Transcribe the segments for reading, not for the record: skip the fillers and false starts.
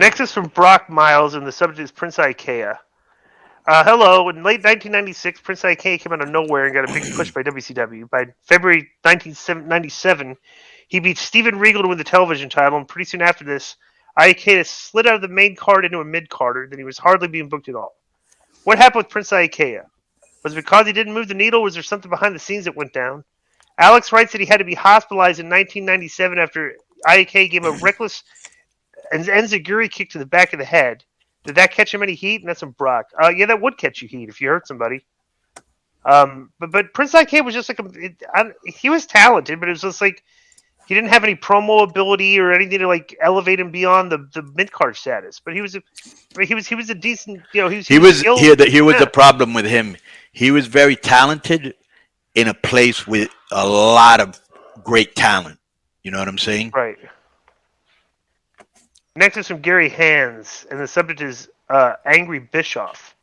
Next is from Brock Miles, and the subject is Prince Ikea. Hello. In late 1996, Prince Ikea came out of nowhere and got a big push by WCW. By February 1997, he beat Steven Regal to win the television title, and pretty soon after this, Ikea slid out of the main card into a mid-carder, then he was hardly being booked at all. What happened with Prince Ikea? Was it because he didn't move the needle, or was there something behind the scenes that went down? Alex writes that he had to be hospitalized in 1997 after Ikea gave him a reckless enziguri kick to the back of the head. Did that catch him any heat? And that's from Brock. Yeah, that would catch you heat if you hurt somebody. But Prince Ikea was just like he was talented, but it was just like he didn't have any promo ability or anything to like elevate him beyond the mid card status. But he was a decent, you know, Here was the problem with him. He was very talented in a place with a lot of great talent. You know what I'm saying? Right. Next is from Gary Hands, and the subject is Angry Bischoff.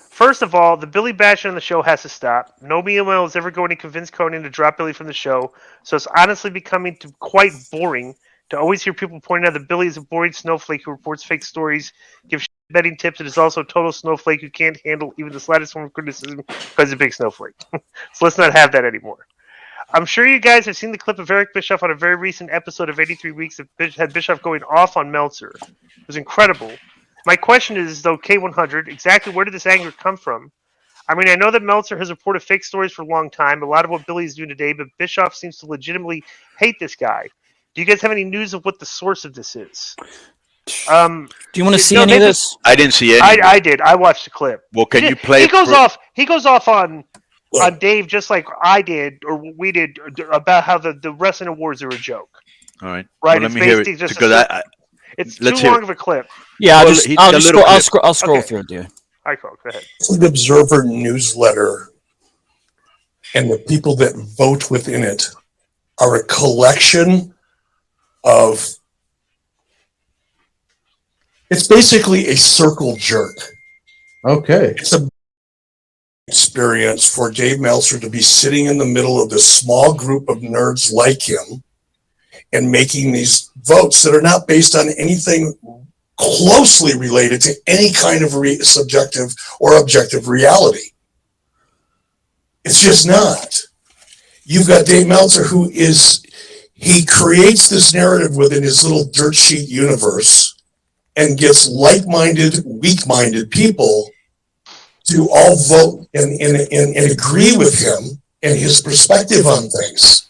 First of all, the Billy bashing on the show has to stop. No email is ever going to convince Conan to drop Billy from the show, so it's honestly becoming quite boring to always hear people pointing out that Billy is a boring snowflake who reports fake stories, gives betting tips, and is also a total snowflake who can't handle even the slightest form of criticism because he's a big snowflake. So let's not have that anymore. I'm sure you guys have seen the clip of Eric Bischoff on a very recent episode of 83 Weeks that had Bischoff going off on Meltzer. It was incredible. My question is, though, K100, exactly where did this anger come from? I mean, I know that Meltzer has reported fake stories for a long time, a lot of what Billy's doing today, but Bischoff seems to legitimately hate this guy. Do you guys have any news of what the source of this is? Do you want to see any of this? I didn't see any. I did. I watched the clip. Well, can you play? He goes off on Dave just like I did or we did about how the wrestling awards are a joke. All right. Right. Well, let me hear it because it's too long of a clip. Yeah, I'll scroll through it, dude. All right, go ahead. The Observer newsletter and the people that vote within it are a collection of. It's basically a circle jerk. Okay. It's a experience for Dave Meltzer to be sitting in the middle of this small group of nerds like him and making these votes that are not based on anything closely related to any kind of subjective or objective reality. It's just not. You've got Dave Meltzer he creates this narrative within his little dirt sheet universe and gets like-minded, weak-minded people to all vote and agree with him and his perspective on things.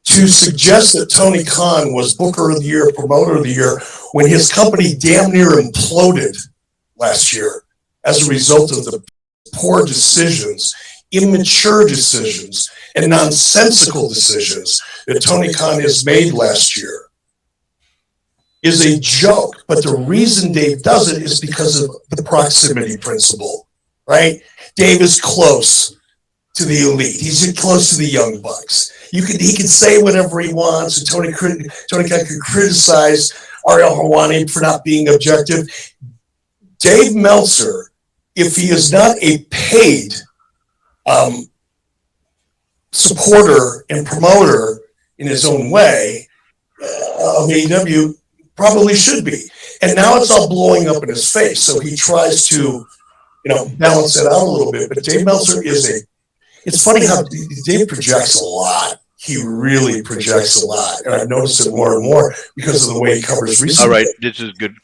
To suggest that Tony Khan was Booker of the Year, Promoter of the Year, when his company damn near imploded last year as a result of the poor decisions, immature decisions, and nonsensical decisions that Tony Khan has made last year, is a joke. But the reason Dave does it is because of the proximity principle, right? Dave is close to the elite. He's close to the Young Bucks. He can say whatever he wants, and Tony Khan could criticize Ariel Helwani for not being objective. Dave Meltzer, if he is not a paid supporter and promoter in his own way of AEW, probably should be. And now it's all blowing up in his face. So he tries to, balance it out a little bit. But Dave Meltzer it's funny how Dave projects a lot. He really projects a lot. And I've noticed it more and more because of the way he covers recently. All right, this is good.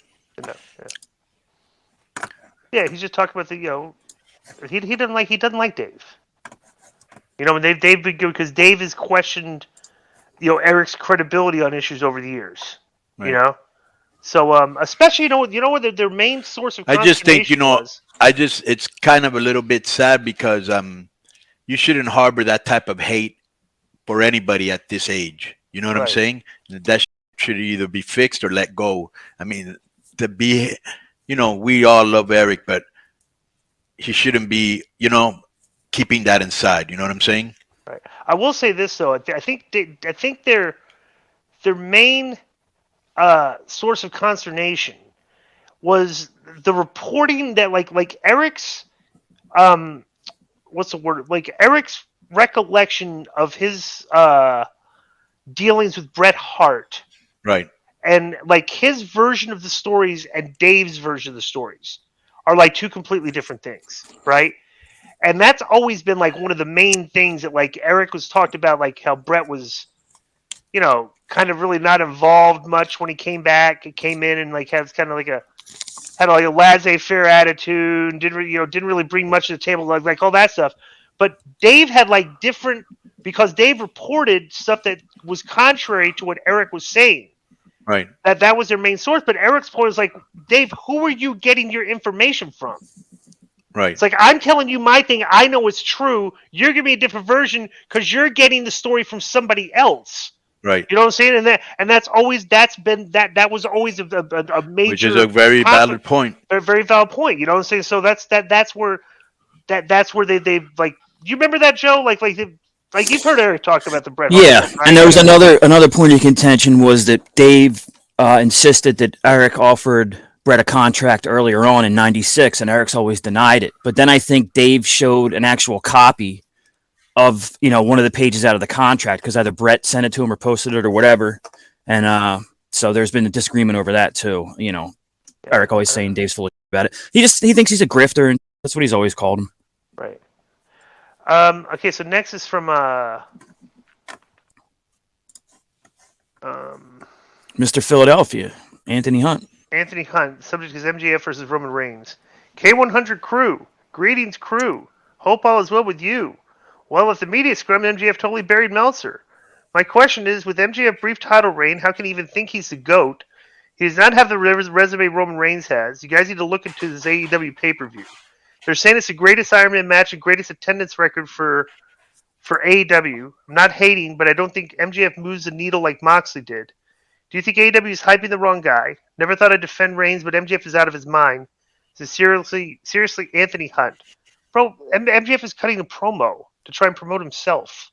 Yeah, he's just talking about he doesn't like Dave. Dave because Dave has questioned, Eric's credibility on issues over the years. Right. So especially what their main source of consternation was. It's kind of a little bit sad because you shouldn't harbor that type of hate for anybody at this age. You know what I'm saying? That should either be fixed or let go. I mean, we all love Eric, but he shouldn't be, keeping that inside. You know what I'm saying? Right. I will say this though. I think their main source of consternation was the reporting that like Eric's what's the word? Like Eric's recollection of his dealings with Bret Hart, right, and like his version of the stories and Dave's version of the stories are like two completely different things, right? And that's always been like one of the main things that like Eric was talked about, like how Brett was, kind of really not involved much when he came back. He came in and like had kind of like a laissez-faire attitude, and didn't really bring much to the table, like all that stuff. But Dave had like different, because Dave reported stuff that was contrary to what Eric was saying. Right. That was their main source. But Eric's point is like, Dave, who are you getting your information from? Right. It's like, I'm telling you my thing. I know it's true. You're giving me a different version because you're getting the story from somebody else. Right. You know what I'm saying? And that was always a major, which is a very valid point. A very valid point. You know what I'm saying? So that's where they like. You remember that, Joe? Like you've heard Eric talk about the Bret Hart. Yeah, Right? and there was another point of contention was that Dave insisted that Eric offered Bret a contract earlier on in '96, and Eric's always denied it. But then I think Dave showed an actual copy of one of the pages out of the contract, because either Bret sent it to him or posted it or whatever, and so there's been a disagreement over that too. Eric always saying Dave's full of about it. He thinks he's a grifter, and that's what he's always called him. Right. Okay, so next is from Mr. Philadelphia, Anthony Hunt. Anthony Hunt. Subject is MJF versus Roman Reigns. K100 crew. Greetings, crew. Hope all is well with you. Well, if the media scrum, MJF totally buried Meltzer. My question is, with MJF brief title reign, how can he even think he's the GOAT? He does not have the resume Roman Reigns has. You guys need to look into this AEW pay-per-view. They're saying it's the greatest Iron Man match and greatest attendance record for AEW. I'm not hating, but I don't think MJF moves the needle like Moxley did. Do you think AEW is hyping the wrong guy? Never thought I'd defend Reigns, but MJF is out of his mind. Seriously, Anthony Hunt. Bro, MJF is cutting a promo to try and promote himself.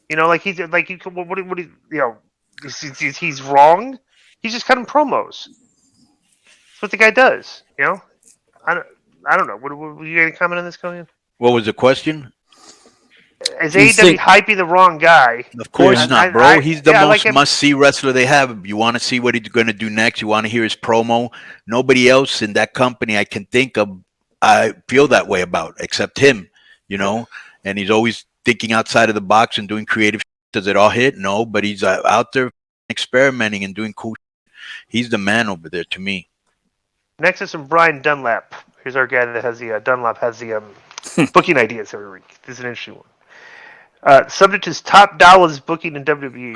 He's wrong. He's just cutting promos. That's what the guy does. I don't know. What you got any comment on this, Conan? What was the question? Is AEW hyping the wrong guy? Of course not, bro. He's the most must-see wrestler they have. You want to see what he's going to do next. You want to hear his promo. Nobody else in that company I can think of I feel that way about, except him, And he's always thinking outside of the box and doing creative. Does it all hit? No, but he's out there experimenting and doing cool. He's the man over there to me. Next is from Brian Dunlap. Here's our guy that has Dunlap has the booking ideas every week. This is an interesting one. Subject is Top Dolla's booking in WWE.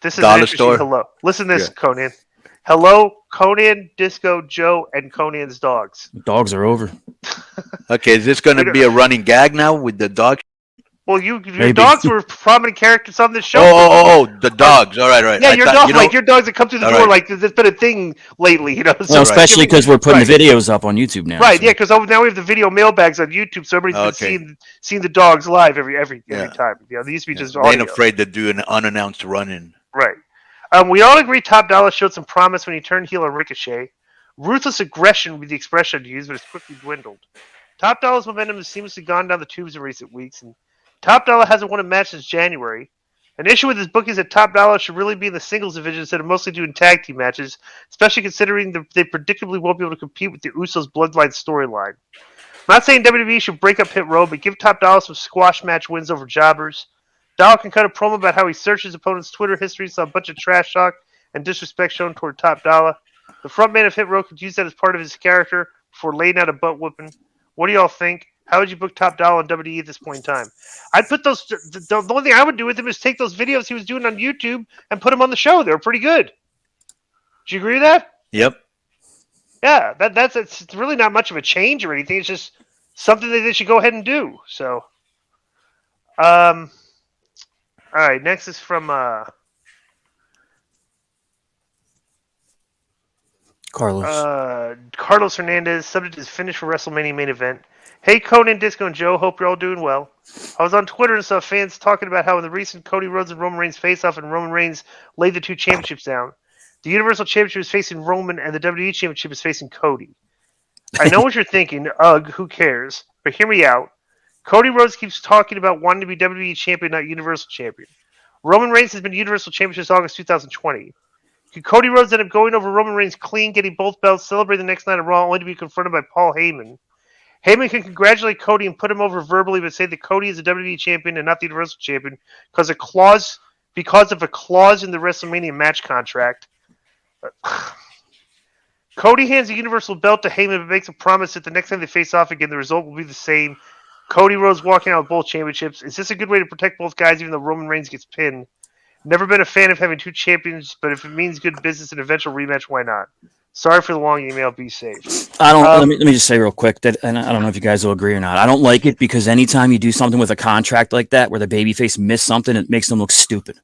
This is Dollar an interesting store. hello. Listen to this, Conan. Hello, Conan, Disco, Joe, and Conan's dogs. Dogs are over. Okay, is this going to be a running gag now with the dog? Well, your dogs were prominent characters on the show. Oh, the dogs. All right. Yeah, your dogs that come through the door. Right. Like there's been a thing lately, Well, especially because we're putting the videos up on YouTube now. Right. So. Yeah, because now we have the video mailbags on YouTube, so everybody's been seeing the dogs live every time. They used to be just audio. They ain't afraid to do an unannounced run-in. Right. We all agree Top Dollar showed some promise when he turned heel on Ricochet. Ruthless aggression would be the expression I'd use, but it's quickly dwindled. Top Dollar's momentum has seamlessly gone down the tubes in recent weeks, and Top Dollar hasn't won a match since January. An issue with his booking is that Top Dollar should really be in the singles division instead of mostly doing tag team matches, especially considering they predictably won't be able to compete with the Usos' Bloodline storyline. I'm not saying WWE should break up Hit Row, but give Top Dollar some squash match wins over jobbers. Dollar can cut a promo about how he searched his opponent's Twitter history, saw a bunch of trash talk and disrespect shown toward Top Dollar. The frontman of Hit Row could use that as part of his character before laying out a butt whooping. What do y'all think? How would you book Top Dollar on WWE at this point in time? I'd put those. The only thing I would do with him is take those videos he was doing on YouTube and put them on the show. They were pretty good. Do you agree with that? Yep. Yeah, it's really not much of a change or anything. It's just something that they should go ahead and do. So, all right. Next is from Carlos. Carlos Hernandez. Subject is finish for WrestleMania main event. Hey, Conan, Disco, and Joe. Hope you're all doing well. I was on Twitter and saw fans talking about how in the recent Cody Rhodes and Roman Reigns face-off and Roman Reigns laid the two championships down. The Universal Championship is facing Roman and the WWE Championship is facing Cody. I know what you're thinking. Ugh, who cares? But hear me out. Cody Rhodes keeps talking about wanting to be WWE Champion, not Universal Champion. Roman Reigns has been Universal Champion since August 2020. Could Cody Rhodes end up going over Roman Reigns clean, getting both belts, celebrate the next night of Raw, only to be confronted by Paul Heyman? Heyman can congratulate Cody and put him over verbally, but say that Cody is a WWE champion and not the Universal champion because of a clause in the WrestleMania match contract. Cody hands the Universal belt to Heyman but makes a promise that the next time they face off again, the result will be the same. Cody Rhodes walking out with both championships. Is this a good way to protect both guys even though Roman Reigns gets pinned? Never been a fan of having two champions, but if it means good business and eventual rematch, why not? Sorry for the long email. Be safe. I don't. Let me just say real quick that, and I don't know if you guys will agree or not. I don't like it because anytime you do something with a contract like that, where the babyface missed something, it makes them look stupid.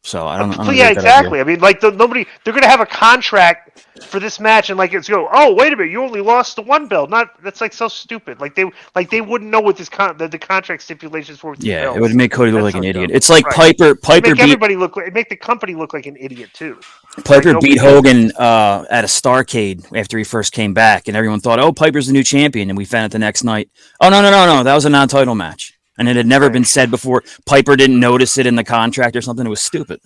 So I don't yeah, exactly. I mean, like they're going to have a contract for this match, and like it's go. Oh, wait a minute, you only lost the one belt. That's like so stupid. Like they wouldn't know what the contract stipulations were. With it would make Cody look like an idiot. It's like right. Piper make the company look like an idiot too. Piper beat Hogan at a Starrcade after he first came back, and everyone thought, "Oh, Piper's the new champion," and we found out the next night. Oh no, that was a non-title match. And it had never been said before. Piper didn't notice it in the contract or something. It was stupid.